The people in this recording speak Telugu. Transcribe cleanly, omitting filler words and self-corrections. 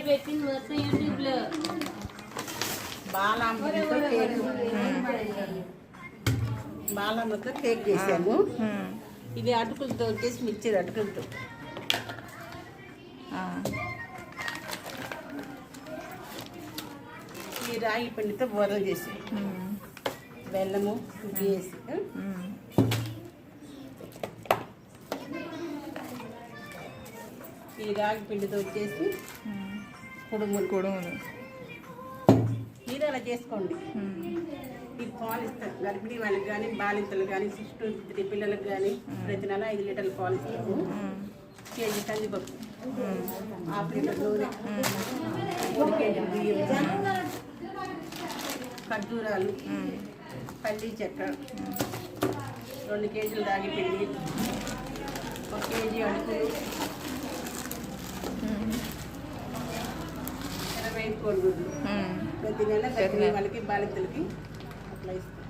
పెట్టింది మొత్తం యూట్యూబ్లో. బాలామృతం కేక్ చేసాము. ఇది అటుకులతో వచ్చేసి మిక్చర్ అటుకులతో. ఈ రాగి పిండితో బోరలు చేసి బెల్లము వేసి ఈ రాగి పిండితో వచ్చేసి కుడుములు మీరు అలా చేసుకోండి. ఇది పాలు ఇస్తాం గర్భిణీ వాళ్ళకి కానీ బాలింతలు కానీ 6 to 3 పిల్లలకు కానీ ప్రతి నెల 5 లీటర్ల పాలు ఇస్తాము. కేజీ కందిపప్పు, 1/2 లీటర్ నూనె, 3 కేజీలు బియ్యం, ఖర్జూరాలు, పల్లి చెక్క, 2 కేజీలు రాగి పిండి, 1 కేజీ అటుకులు, 20 కోడిగుడ్లు. ప్రతి నెల గర్భిణీ వాళ్ళకి బాలింతలకి అట్లా ఇస్తాం.